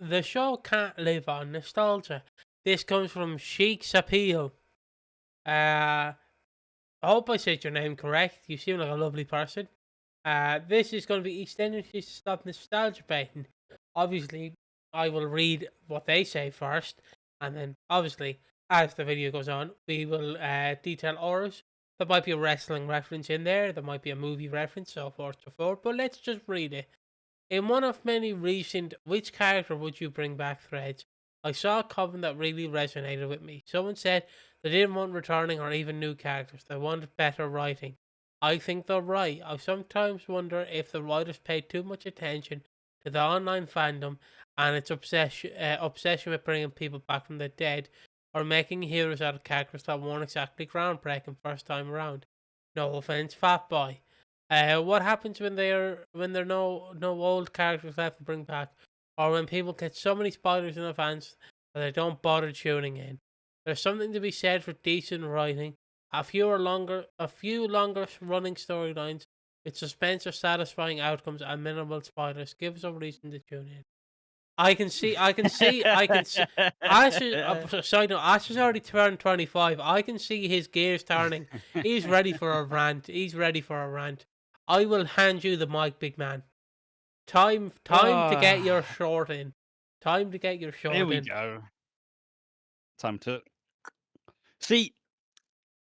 the show can't live on nostalgia. This comes from Sheik's Appeal. I hope I said your name correct. You seem like a lovely person. This is going to be EastEnders to stop nostalgia baiting. Obviously, I will read what they say first, and then obviously, as the video goes on, we will detail ours. There might be a wrestling reference in there. There might be a movie reference, so forth, so forth. But let's just read it. In one of many recent "which character would you bring back" threads, I saw a comment that really resonated with me. Someone said they didn't want returning or even new characters, they wanted better writing. I think they're right. I sometimes wonder if the writers paid too much attention to the online fandom and its obsession with bringing people back from the dead, or making heroes out of characters that weren't exactly groundbreaking first time around. No offense, fat boy. What happens when there are no old characters left to bring back, or when people get so many spoilers in advance that they don't bother tuning in? There's something to be said for decent writing, a few longer running storylines with suspense or satisfying outcomes and minimal spoilers. Give us a reason to tune in. I can see. Ash is, side note, Ash has already turned 25. I can see his gears turning. He's ready for a rant. He's ready for a rant. I will hand you the mic, big man. Time to get your short in. Time to get your short Here we in. go. Time to see.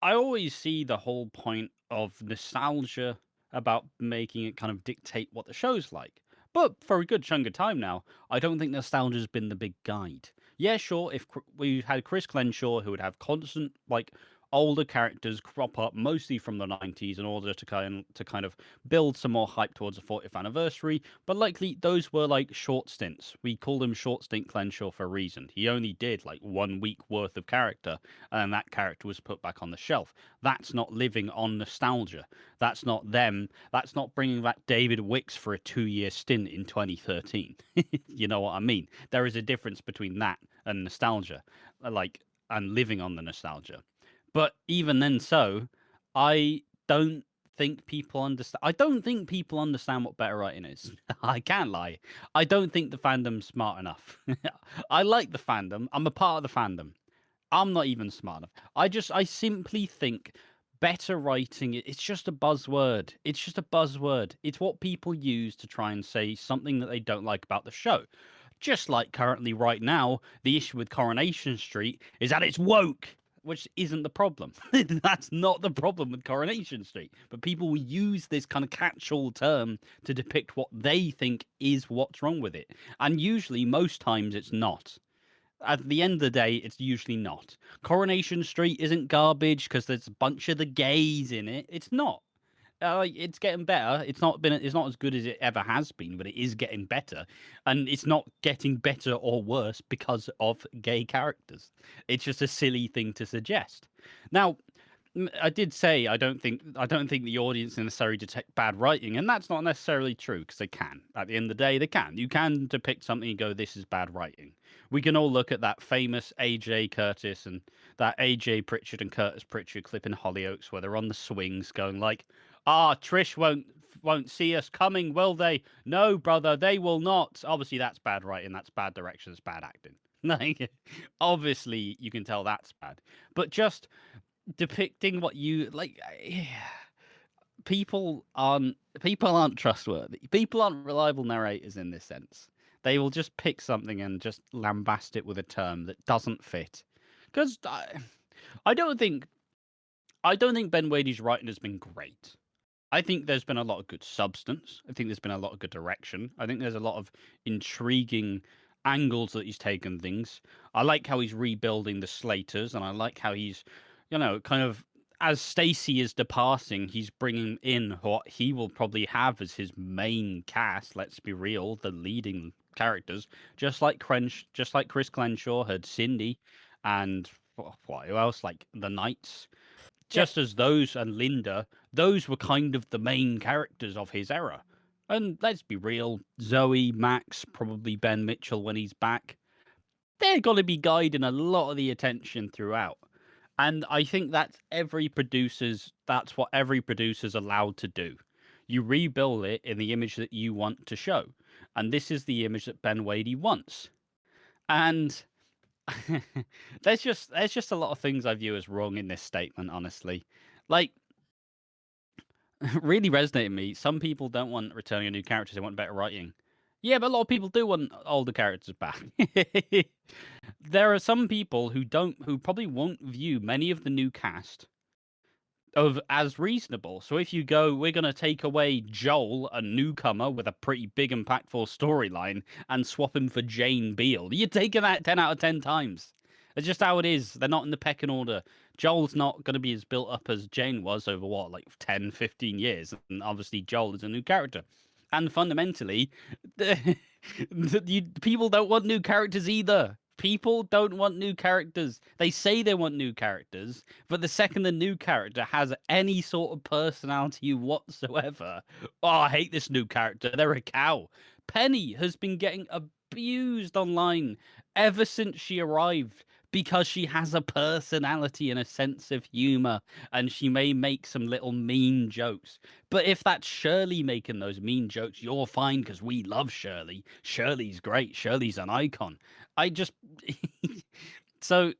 I always see the whole point of nostalgia about making it kind of dictate what the show's like. But for a good chunk of time now, I don't think nostalgia's been the big guide. Yeah, sure, if we had Chris Clenshaw, who would have constant, like, older characters crop up, mostly from the 90s, in order to kind of build some more hype towards the 40th anniversary, but likely those were, like, short stints. We called him Short Stint Clenshaw for a reason. He only did, like, 1 week worth of character, and that character was put back on the shelf. That's not living on nostalgia. That's not them. That's not bringing back David Wicks for a 2-year stint in 2013. You know what I mean? There is a difference between that and nostalgia, like, and living on the nostalgia. But even then, I don't think people understand. I don't think people understand what better writing is. I can't lie. I don't think the fandom's smart enough. I like the fandom. I'm a part of the fandom. I'm not even smart enough. I simply think better writing, it's just a buzzword. It's just a buzzword. It's what people use to try and say something that they don't like about the show. Just like currently right now, the issue with Coronation Street is that it's woke, which isn't the problem. That's not the problem with Coronation Street. But people will use this kind of catch-all term to depict what they think is what's wrong with it. And usually, most times, it's not. At the end of the day, it's usually not. Coronation Street isn't garbage because there's a bunch of the gays in it. It's not. It's getting better. It's not as good as it ever has been, but it is getting better, and it's not getting better or worse because of gay characters. It's just a silly thing to suggest. Now, I did say I don't think the audience necessarily detect bad writing, and that's not necessarily true because they can. At the end of the day, they can. You can depict something and go, "This is bad writing." We can all look at that famous AJ Curtis and that AJ Pritchard and Curtis Pritchard clip in Hollyoaks where they're on the swings, going like, "Ah, Trish won't see us coming, will they? No, brother, they will not." Obviously, that's bad writing. That's bad direction. That's bad acting. Like, obviously, you can tell that's bad, but just depicting what you like. People aren't trustworthy. People aren't reliable narrators in this sense. They will just pick something and just lambast it with a term that doesn't fit. Because I don't think I don't think Ben Wadey's writing has been great. I think there's been a lot of good substance. I think there's been a lot of good direction. I think there's a lot of intriguing angles that he's taken things. I like how he's rebuilding the Slaters, and I like how he's, kind of, as Stacey is departing, he's bringing in what he will probably have as his main cast. Let's be real, the leading characters, just like Chris Clenshaw had Cindy, and who else? Like the Knights, Yeah, just as those and Linda, those were kind of the main characters of his era. And let's be real, Zoe, Max, probably Ben Mitchell when he's back, they're going to be guiding a lot of the attention throughout. And I think that's what every producer's allowed to do. You rebuild it in the image that you want to show. And this is the image that Ben Wadey wants. And there's just a lot of things I view as wrong in this statement, honestly. Like, really resonated with me. Some people don't want returning of new characters; they want better writing. Yeah, but a lot of people do want older characters back. There are some people who probably won't view many of the new cast as reasonable. So if you go, we're going to take away Joel, a newcomer with a pretty big, impactful storyline, and swap him for Jane Beale, you're taking that 10 out of 10 times. It's just how it is. They're not in the pecking order. Joel's not going to be as built up as Jane was over, what, like 10, 15 years. And obviously, Joel is a new character. And fundamentally, people don't want new characters either. People don't want new characters. They say they want new characters, but the second the new character has any sort of personality whatsoever, oh, I hate this new character. They're a cow. Penny has been getting abused online ever since she arrived because she has a personality and a sense of humor, and she may make some little mean jokes. But if that's Shirley making those mean jokes, you're fine because we love Shirley. Shirley's great. Shirley's an icon. I just so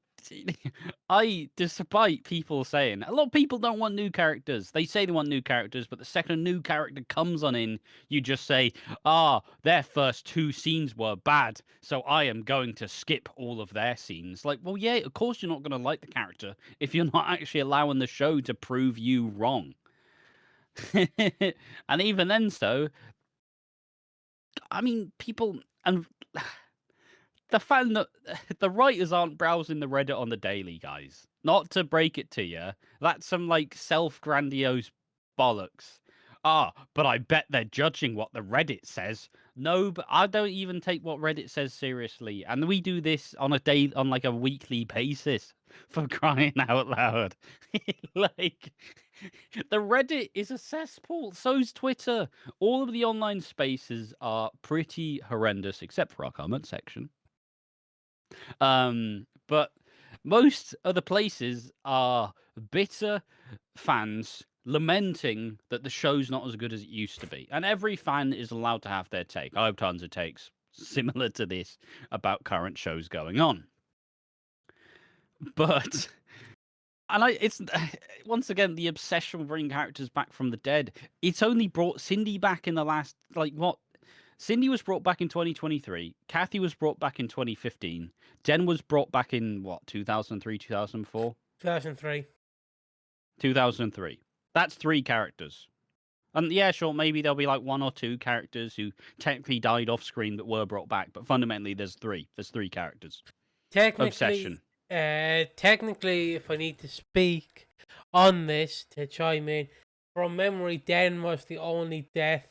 despite people saying a lot of people don't want new characters. They say they want new characters, but the second a new character comes on in, you just say, their first two scenes were bad, so I am going to skip all of their scenes. Like, well, yeah, of course you're not going to like the character if you're not actually allowing the show to prove you wrong. And even then, I mean, people and the fact that the writers aren't browsing the Reddit on the daily, guys. Not to break it to you, that's some like self-grandiose bollocks. But I bet they're judging what the Reddit says. No, but I don't even take what Reddit says seriously, and we do this on like a weekly basis. For crying out loud, like the Reddit is a cesspool. So's Twitter. All of the online spaces are pretty horrendous, except for our comment section. But most other places are bitter fans lamenting that the show's not as good as it used to be. And every fan is allowed to have their take. I have tons of takes similar to this about current shows going on. But it's once again the obsession with bringing characters back from the dead. It's only brought Cindy back in the last Cindy was brought back in 2023. Kathy was brought back in 2015. Jen was brought back in, 2003, 2004? 2003. 2003. That's 3 characters. And yeah, sure, maybe there'll be like 1 or 2 characters who technically died off screen that were brought back, but fundamentally there's 3. There's 3 characters. Obsession. Technically, if I need to speak on this to chime in, from memory, Den was the only death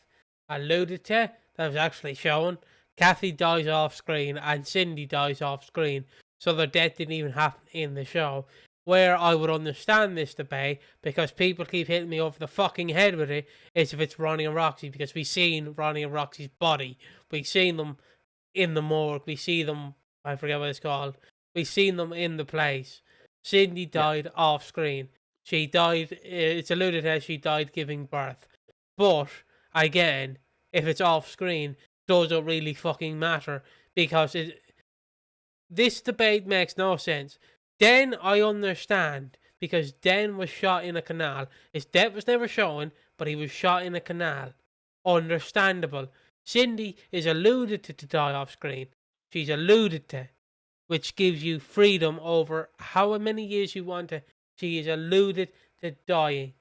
alluded to that was actually shown. Kathy dies off screen and Cindy dies off screen, so their death didn't even happen in the show. Where I would understand this debate, because people keep hitting me over the fucking head with it, is if it's Ronnie and Roxy, because we've seen Ronnie and Roxy's body. We've seen them in the morgue. We see them, I forget what it's called. We've seen them in the place. Cindy died off screen. She died, it's alluded as she died giving birth. But, again, if it's off screen, does it really fucking matter? Because this debate makes no sense. Den, I understand, because Den was shot in a canal. His death was never shown, but he was shot in a canal. Understandable. Cindy is alluded to die off screen. She's alluded to, which gives you freedom over how many years you want to. She is alluded to dying.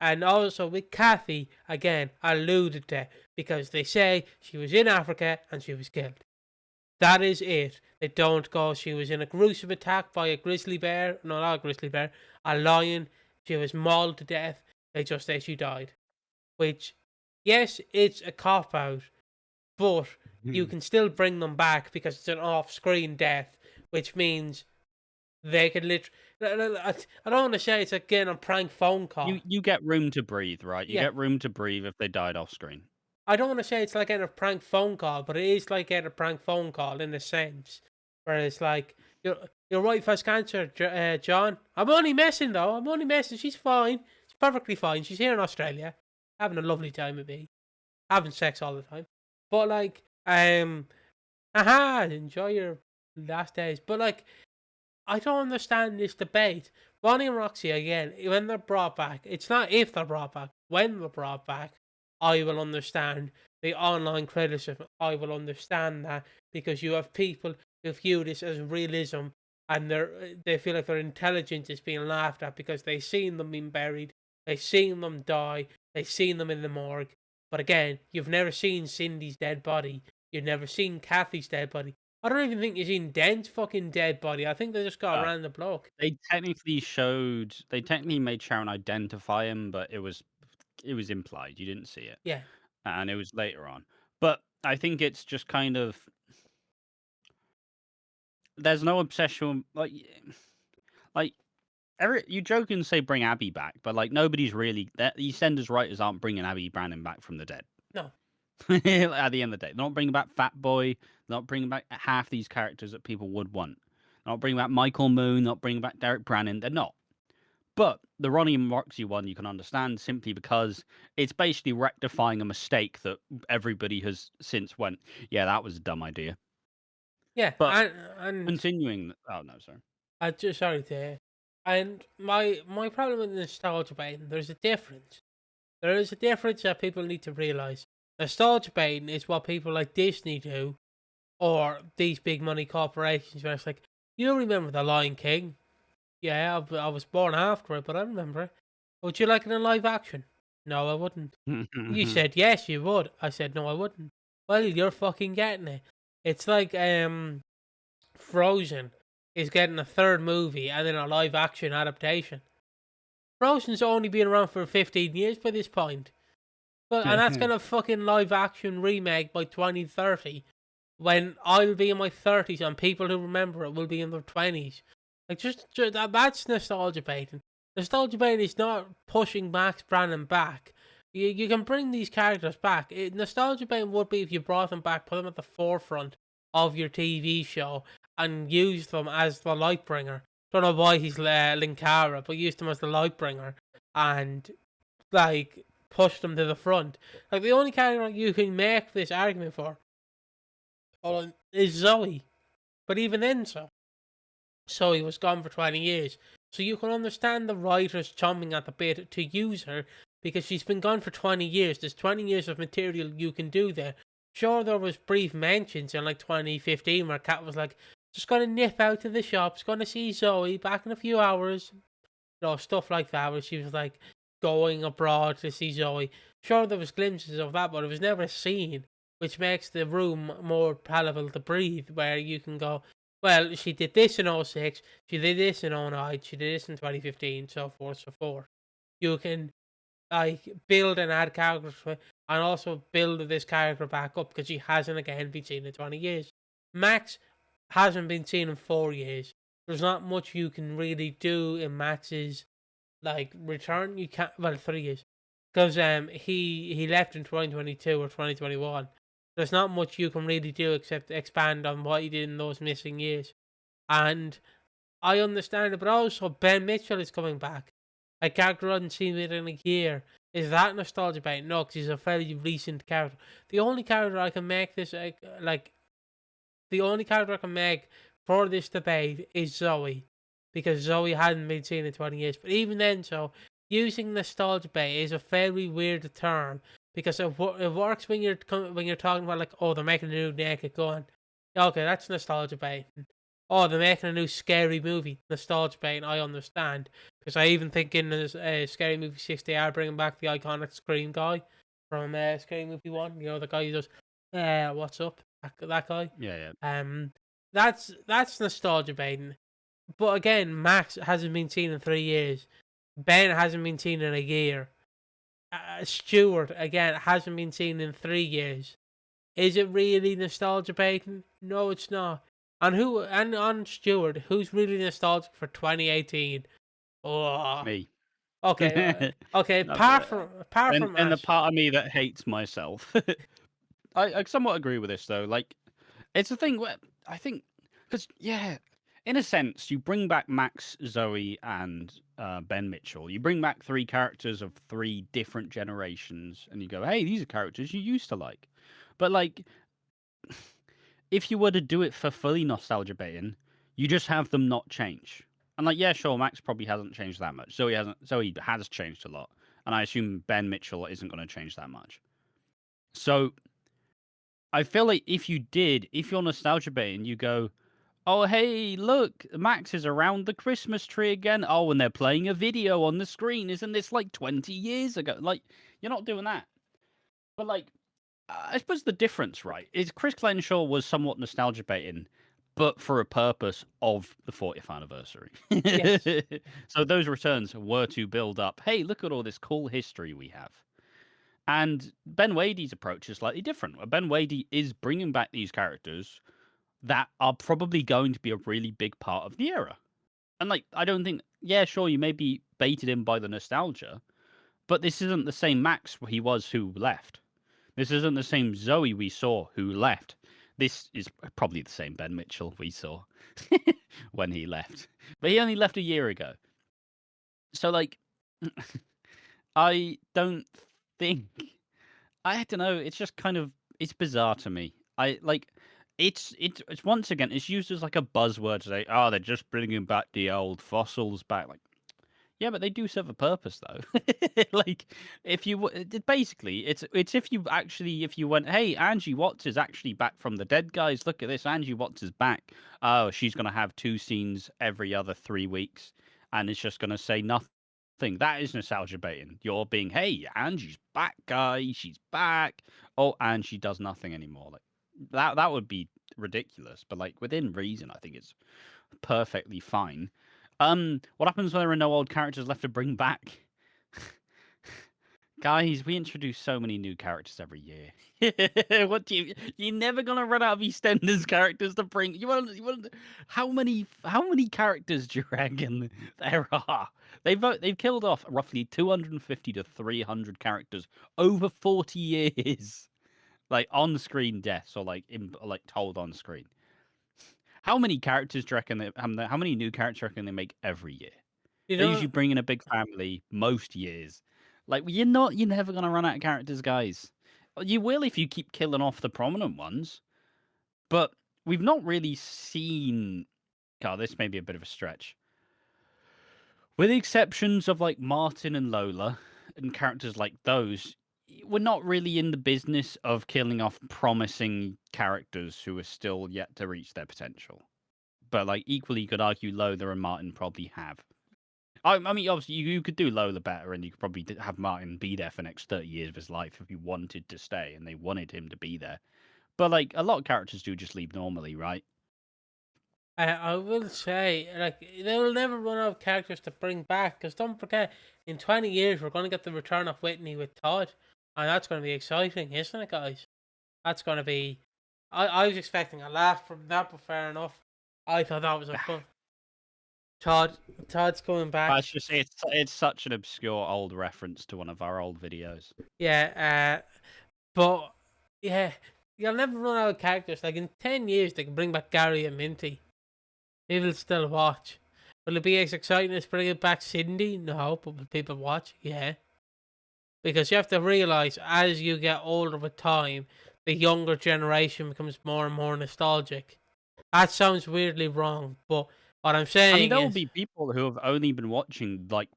And also with Kathy, again, alluded to, because they say she was in Africa and she was killed. That is it. They don't go, she was in a gruesome attack by a grizzly bear. No, not a grizzly bear. A lion. She was mauled to death. They just say she died. Which, yes, it's a cop-out, but you can still bring them back because it's an off-screen death, which means they could literally... I don't want to say it's again a prank phone call. You get room to breathe, right? You get room to breathe if they died off screen. I don't want to say it's like getting a prank phone call, but it is like getting a prank phone call in a sense. Where it's like, your wife has cancer, John. I'm only messing though. I'm only messing. She's fine. She's perfectly fine. She's here in Australia, having a lovely time with me, having sex all the time. But like, Aha, enjoy your last days. But like, I don't understand this debate. Ronnie and Roxy again, when they're brought back, it's not if they're brought back. When they're brought back, I will understand the online criticism. I will understand that because you have people who view this as realism, and they feel like their intelligence is being laughed at because they've seen them being buried, they've seen them die, they've seen them in the morgue. But again, you've never seen Cindy's dead body. You've never seen Kathy's dead body. I don't even think you've seen Dent's fucking dead body. I think they just got Uh, around the block. they technically made Sharon identify him, but it was implied. You didn't see it, Yeah. and it was later on. But I think it's just kind of there's no obsession like you joke and say bring Abby back, but like nobody's really the EastEnders writers aren't bringing Abby Brannon back from the dead. No. At the end of the day, they're not bringing back Fat Boy. They're not bringing back half these characters that people would want. They're not bringing back Michael Moon. Not bringing back Derek Brannon. They're not. But the Ronnie and Roxy one you can understand simply because it's basically rectifying a mistake that everybody has since went, yeah, that was a dumb idea. Yeah. But And continuing, oh no, sorry. I just sorry to. And my problem with nostalgia baiting, there's a difference. There is a difference that people need to realize. Nostalgia baiting is what people like Disney do, or these big money corporations, where it's like, you remember the Lion King? Yeah, I was born after it, but I remember it. Would you like it in live action? No, I wouldn't. You said yes, you would. I said no, I wouldn't. Well, you're fucking getting it. It's like Frozen is getting a third movie and then a live action adaptation. Frozen's only been around for 15 years by this point. But and that's gonna fucking live action remake by 2030 when I'll be in my 30s and people who remember it will be in their 20s. Like that's nostalgia baiting. Nostalgia baiting is not pushing Max Brannon back. You can bring these characters back. Nostalgia baiting would be if you brought them back, put them at the forefront of your TV show, and use them as the Lightbringer. Don't know why he's Linkara, but use them as the Lightbringer and like push them to the front. Like the only character you can make this argument for, hold on, is Zoe. But even then, Zoe was gone for 20 years. So you can understand the writers chomping at the bit to use her because she's been gone for 20 years. There's 20 years of material you can do there. Sure, there was brief mentions in like 2015 where Kat was like, just gonna nip out to the shops, gonna see Zoe back in a few hours. Stuff like that where she was like going abroad to see Zoe. Sure, there was glimpses of that, but it was never seen, which makes the room more palatable to breathe, where you can go, well, she did this in '06, she did this in '09, she did this in 2015, so forth, so forth. You can like build and add characters to it, and also build this character back up because she hasn't again been seen in 20 years. Max hasn't been seen in 4 years. There's not much you can really do in Max's like return. You can't, well, 3 years because he left in 2022 or 2021. There's not much you can really do except expand on what he did in those missing years. And I understand it, but also Ben Mitchell is coming back. A character I hadn't seen it in a year. Is that nostalgia bait? No, because he's a fairly recent character. The only character I can make this like the only character I can make for this debate is Zoe, because Zoe hadn't been seen in 20 years. But even then, using nostalgia bait is a fairly weird term because it works when you're talking about like, oh, they're making a new Naked Gun. Okay, that's nostalgia bait. Oh, they're making a new scary movie. Nostalgia bait, I understand. Because I even think in the Scary Movie 6 they are bringing back the iconic Scream guy from Scary Movie 1. The guy who does, what's up? That guy. Yeah. That's nostalgia baiting. But again, Max hasn't been seen in 3 years. Ben hasn't been seen in a year. Stuart, again, hasn't been seen in 3 years. Is it really nostalgia baiting? No, it's not. And on Stewart, who's really nostalgic for 2018? Oh, Me. okay, okay. No, Apart from and the Ash, part of me that hates myself. I somewhat agree with this though. Like, it's a thing where I think because in a sense, you bring back Max, Zoe, and Ben Mitchell. You bring back three characters of three different generations, and you go, "Hey, these are characters you used to like." But like, if you were to do it for fully nostalgia baiting, you just have them not change. And like, yeah, sure, Max probably hasn't changed that much. Zoe hasn't. Zoe has changed a lot, and I assume Ben Mitchell isn't going to change that much. So I feel like if you're nostalgia baiting, you go, oh hey, look, Max is around the Christmas tree again. Oh, and they're playing a video on the screen. Isn't this like 20 years ago? Like, you're not doing that. But like, I suppose the difference, right, is Chris Glenshaw was somewhat nostalgia baiting, but for a purpose of the 40th anniversary. Yes. So those returns were to build up, hey, look at all this cool history we have. And Ben Wadey's approach is slightly different. Ben Wadey is bringing back these characters that are probably going to be a really big part of the era. And like, I don't think, yeah, sure, you may be baited in by the nostalgia, but this isn't the same Max he was who left. This isn't the same Zoe we saw who left. This is probably the same Ben Mitchell we saw when he left. But he only left a year ago. So, like, I don't think. I don't know. It's just kind of. It's bizarre to me. I like. It's once again. It's used as like a buzzword to say, "Oh, they're just bringing back the old fossils back." Like, yeah, but they do serve a purpose, though. Like, if you basically, it's if you went, hey, Angie Watts is actually back from the dead, guys. Look at this, Angie Watts is back. Oh, she's gonna have 2 scenes every other 3 weeks, and it's just gonna say nothing. That is nostalgia baiting. You're being, hey, Angie's back, guys. She's back. Oh, and she does nothing anymore. Like that would be ridiculous. But like within reason, I think it's perfectly fine. What happens when there are no old characters left to bring back? Guys, we introduce so many new characters every year. What do you're never gonna run out of EastEnders characters to bring. How many characters do you reckon there are? They've killed off roughly 250 to 300 characters over 40 years. Like on screen deaths or like told on screen. How many characters do you reckon how many new characters do you reckon they make every year? You They usually know, bring in a big family most years. Like you're never gonna run out of characters, guys. You will if you keep killing off the prominent ones. But we've not really seen. God, this may be a bit of a stretch. With the exceptions of like Martin and Lola and characters like those, we're not really in the business of killing off promising characters who are still yet to reach their potential. But like equally, you could argue Lola and Martin probably have. I mean, obviously, you could do Lola better, and you could probably have Martin be there for the next 30 years of his life if he wanted to stay, and they wanted him to be there. But like a lot of characters do just leave normally, right? I will say, like, they will never run out of characters to bring back. Because don't forget, in 20 years, we're going to get the return of Whitney with Todd. And that's going to be exciting, isn't it, guys? That's going to be. I was expecting a laugh from that, but fair enough. I thought that was a fun. Todd's coming back. It's such an obscure old reference to one of our old videos. Yeah, but yeah, you'll never run out of characters. Like in 10 years, they can bring back Gary and Minty. People still watch. Will it be as exciting as bringing back Cindy? No, but will people watch? Yeah. Because you have to realize as you get older with time, the younger generation becomes more and more nostalgic. That sounds weirdly wrong, but what I'm I saying mean, there will is, be people who have only been watching like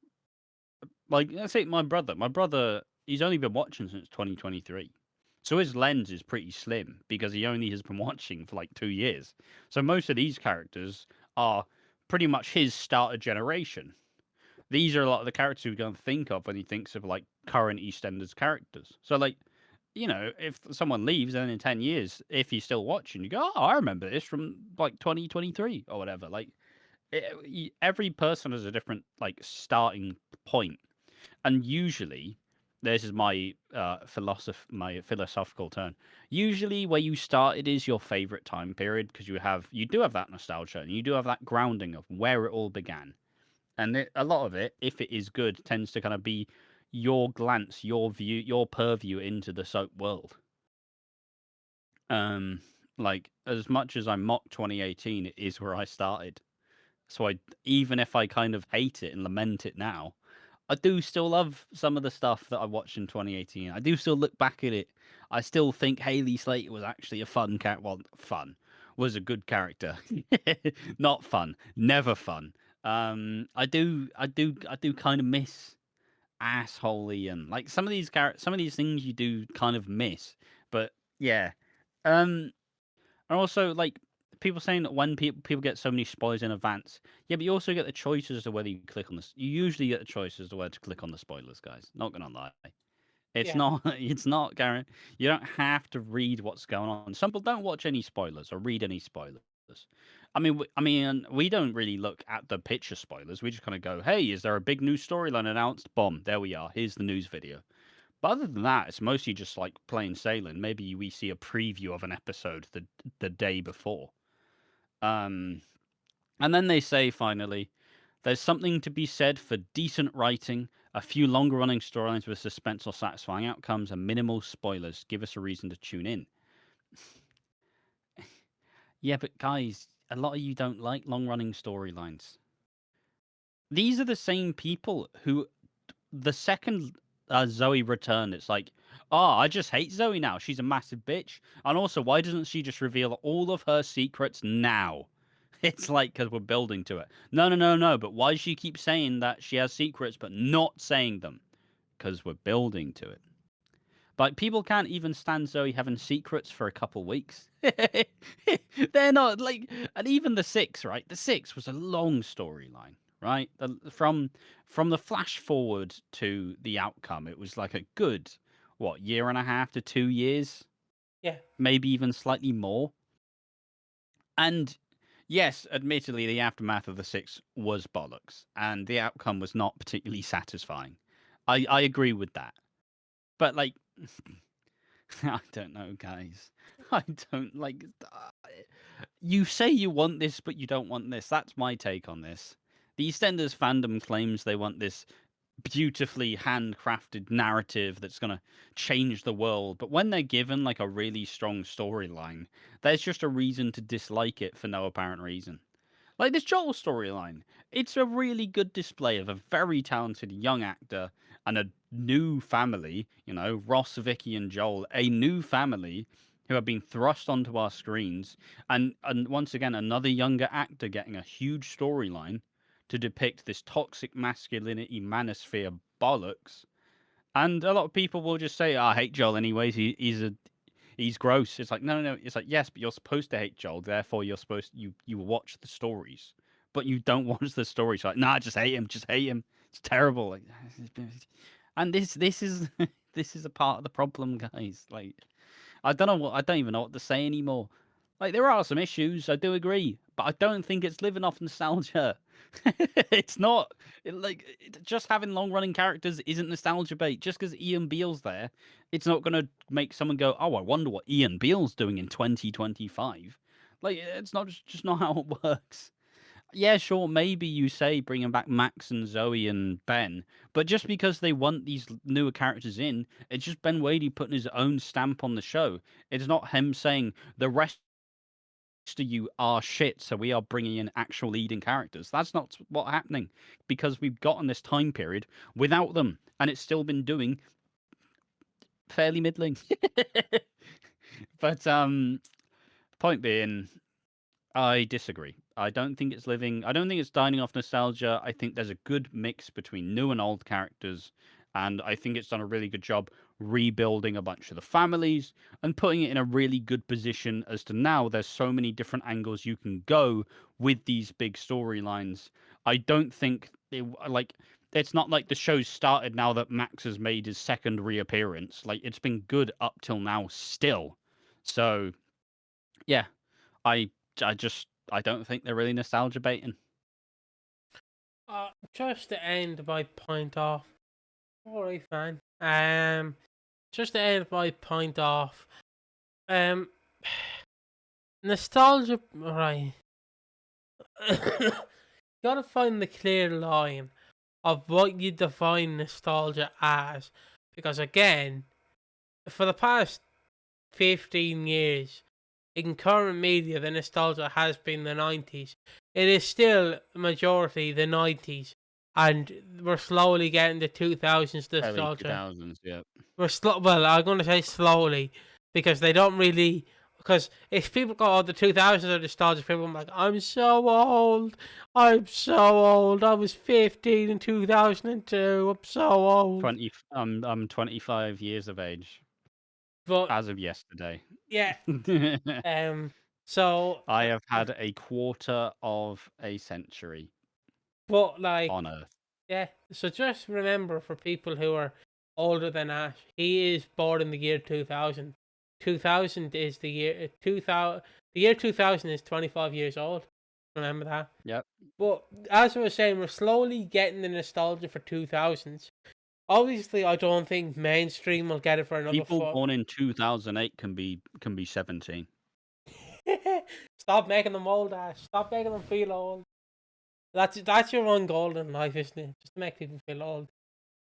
let's say my brother. My brother, he's only been watching since 2023. So his lens is pretty slim because he only has been watching for like 2 years. So most of these characters are pretty much his starter generation. These are a lot of the characters we're going to think of when he thinks of like current EastEnders characters. So like, if someone leaves and in 10 years, if he's still watching, you go, oh, I remember this from like 2023 or whatever. Like every person has a different like starting point, and usually this is my my philosophical turn. Usually, where you started is your favorite time period because you do have that nostalgia and you do have that grounding of where it all began. And a lot of it, if it is good, tends to kind of be your glance, your view, your purview into the soap world. Um, like as much as I mock 2018, it is where I started. So even if I kind of hate it and lament it now, I do still love some of the stuff that I watched in 2018. I do still look back at it. I still think Haley Slater was actually a fun cat. Well, fun. was a good character. Not fun, never fun. I do kind of miss asshole Ian. Like some of these things you do kind of miss. But yeah, um, and also like people saying that when people get so many spoilers in advance, yeah, but you also get the choice as to whether you click on this. You usually get the choice as to where to click on the spoilers, guys. Not gonna lie. It's Yeah, not. It's not, Garen. You don't have to read what's going on. Some people don't watch any spoilers or read any spoilers. We don't really look at the picture spoilers. We just kind of go, "Hey, is there a big new storyline announced? Boom, there we are. Here's the news video." But other than that, it's mostly just like plain sailing. Maybe we see a preview of an episode the day before. Um, and then they say finally, there's something to be said for decent writing, a few longer running storylines with suspense or satisfying outcomes, and minimal spoilers. Give us a reason to tune in. Yeah, but guys, a lot of you don't like long running storylines. These are the same people who, the second Zoe returned, it's like, oh, I just hate Zoe now. She's a massive bitch. And also, why doesn't she just reveal all of her secrets now? It's like, because we're building to it. No, no, no, no. But why does she keep saying that she has secrets but not saying them? Because we're building to it. But people can't even stand Zoe having secrets for a couple weeks. They're not like, and even the six, right? The six was a long storyline, right? From the flash forward to the outcome, it was like a good what, year and a half to 2 years, yeah, maybe even slightly more. And yes, admittedly, the aftermath of the six was bollocks, and the outcome was not particularly satisfying. I agree with that, but like. I don't know, guys. I don't like. You say you want this, but you don't want this. That's my take on this. The EastEnders fandom claims they want this beautifully handcrafted narrative that's going to change the world, but when they're given like a really strong storyline, there's just a reason to dislike it for no apparent reason. Like this Joel storyline, it's a really good display of a very talented young actor and a new family, Ross, Vicky, and Joel, a new family who have been thrust onto our screens, and once again another younger actor getting a huge storyline to depict this toxic masculinity manosphere bollocks. And a lot of people will just say, "I hate Joel anyways. He's gross." It's like, no, no, no. It's like, yes, but you're supposed to hate Joel. Therefore, you watch the stories, but you don't watch the stories. Like, nah, just hate him. Just hate him. It's terrible. Like, and this is this is a part of the problem, guys. Like, I don't even know what to say anymore. Like, there are some issues. I do agree, but I don't think it's living off nostalgia. It's not just having long running characters isn't nostalgia bait. Just because Ian Beale's there, it's not going to make someone go, "Oh, I wonder what Ian Beale's doing in 2025." Like, it's not just not how it works. Yeah, sure, maybe you say bringing back Max and Zoe and Ben, but just because they want these newer characters in, it's just Ben Wadey putting his own stamp on the show. It's not him saying the rest of you are shit, so we are bringing in actual leading characters. That's not what's happening, because we've gotten this time period without them, and it's still been doing fairly middling. But point being, I disagree. I don't think it's living. I don't think it's dining off nostalgia. I think there's a good mix between new and old characters, and I think it's done a really good job rebuilding a bunch of the families and putting it in a really good position as to now there's so many different angles you can go with these big storylines. I don't think it's not like the show's started now that Max has made his second reappearance. Like, it's been good up till now still. So yeah, I I don't think they're really nostalgia baiting. just to end my point off. Alright, fine. Just to end my point off. Nostalgia, right? Gotta find the clear line of what you define nostalgia as, because again, for the past 15 years, in current media, the nostalgia has been the 90s. It is still majority the 90s, and we're slowly getting the 2000s Early nostalgia. 2000s, yeah. Well, I'm going to say slowly, because they don't really Because if people go, oh, the 2000s are nostalgic, people are like, I'm so old. I'm so old. I was 15 in 2002. I'm so old. I'm 25 years of age But as of yesterday. yeah, um, so, I have had a quarter of a century but like, on Earth. yeah. So just remember, for people who are older than Ash, he is born in the year 2000. 2000 is the year 2000. The year 2000 is 25 years old. Remember that. Yep. But as I was saying, we're slowly getting the nostalgia for 2000s. Obviously, I don't think mainstream will get it for another People 4. born in 2008 can be 17. Stop making them old, Ash. Stop making them feel old. That's your one goal in life, isn't it? Just to make people feel old.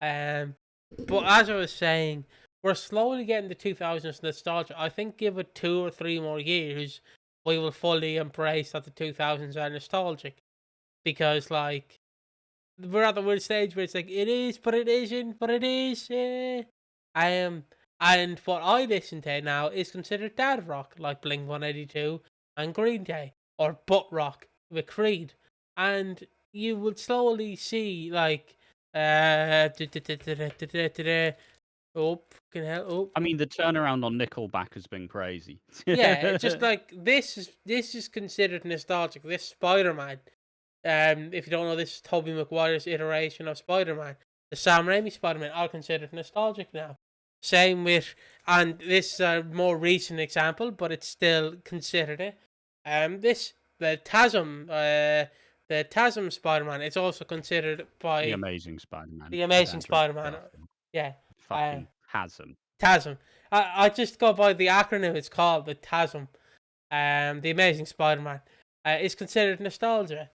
But as I was saying, we're slowly getting the 2000s nostalgia. I think give it 2 or 3 more years, we will fully embrace that the 2000s are nostalgic. Because, like, we're at the weird stage where it's like, it is, but it isn't, but it is. And what I listen to now is considered dad rock, like Blink 182 and Green Day, or butt rock with Creed. And you would slowly see, like, oh, fucking hell, oh. I mean, the turnaround on Nickelback has been crazy. Yeah, it's just like, this is considered nostalgic. This Spider-Man, if you don't know, this is Tobey Maguire's iteration of Spider-Man. The Sam Raimi Spider-Man are considered nostalgic now. Same with, and this is a more recent example, but it's still considered it. The TASM Spider-Man, it's also considered by The Amazing Spider-Man. the Amazing Spider-Man. Yeah, Fucking Hasm. TASM. I just go by the acronym. It's called the TASM. The Amazing Spider-Man. Is considered nostalgia.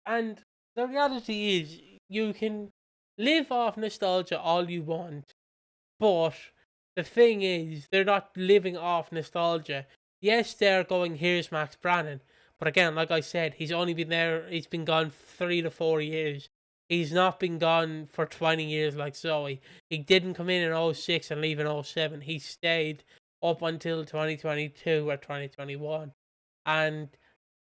And the reality is, you can live off nostalgia all you want, but the thing is, they're not living off nostalgia. Yes, they're going, here's Max Brannon, but again, like I said, he's been gone 3 to 4 years. He's not been gone for 20 years like Zoe. He didn't come in 06 and leave in 07. He stayed up until 2022 or 2021. And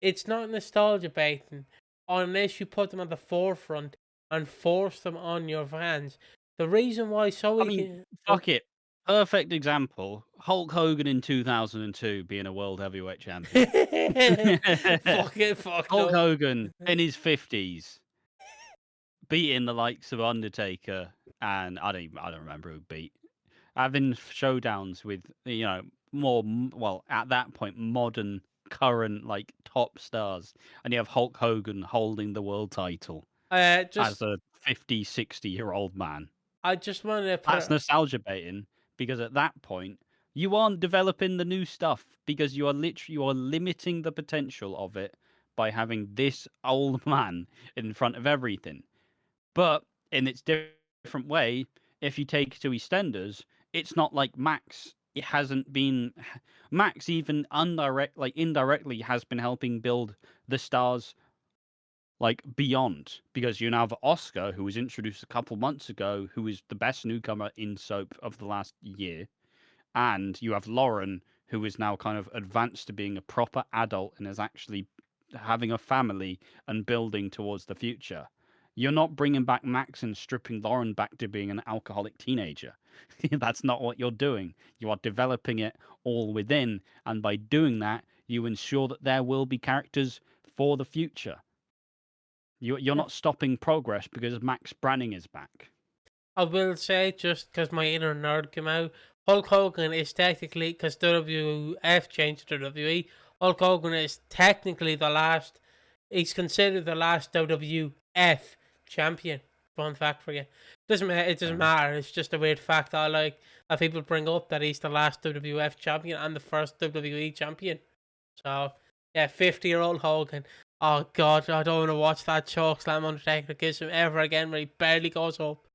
it's not nostalgia baiting unless you put them at the forefront and force them on your fans. The reason why Zoe I mean, fuck it. Perfect example. Hulk Hogan in 2002 being a world heavyweight champion. fuck Hulk no. Hogan in his 50s beating the likes of Undertaker and I don't remember who beat. Having showdowns with well, at that point, modern current like top stars, and you have Hulk Hogan holding the world title as a 50, 60-year-old man. I just want to That's nostalgia baiting, because at that point you aren't developing the new stuff, because you are limiting the potential of it by having this old man in front of everything. But in its different way, if you take to EastEnders, it's not like Max. It hasn't been Max, even indirectly has been helping build the stars like beyond, because you now have Oscar, who was introduced a couple months ago, who is the best newcomer in soap of the last year, and you have Lauren, who is now kind of advanced to being a proper adult and is actually having a family and building towards the future. You're not bringing back Max and stripping Lauren back to being an alcoholic teenager. That's not what you're doing. You are developing it all within, and by doing that, you ensure that there will be characters for the future. You're not stopping progress because Max Branning is back. I will say, just because my inner nerd came out, Hulk Hogan is technically, because WWF changed to WWE, Hulk Hogan is technically he's considered the last WWF champion. Fun fact for you. It doesn't matter. It's just a weird fact I like that people bring up, that he's the last WWF champion and the first WWE champion. So, yeah, 50-year-old Hogan. Oh, God, I don't want to watch that choke slam Undertaker kiss him ever again when he barely goes up.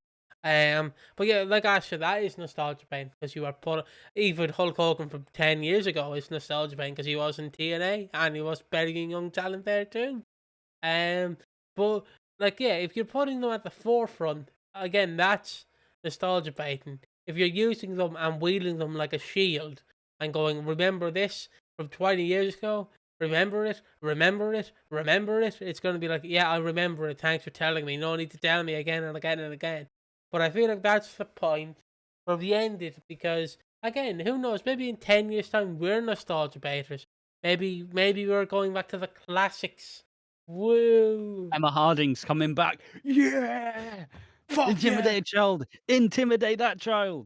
But yeah, like I said, that is nostalgia pain, because you are even Hulk Hogan from 10 years ago is nostalgia pain, because he was in TNA and he was burying young talent there too. But like, yeah, if you're putting them at the forefront, again, that's nostalgia baiting. If you're using them and wielding them like a shield and going, remember this, from 20 years ago. Remember it, remember it, remember it. It's going to be like, yeah, I remember it. Thanks for telling me. No need to tell me again and again and again. But I feel like that's the point where we end it because, again, who knows? Maybe in 10 years' time, we're nostalgia baiters. Maybe we're going back to the classics. Woo! Emma Harding's coming back. Yeah! Fuck yeah! Intimidate a child. Intimidate that child.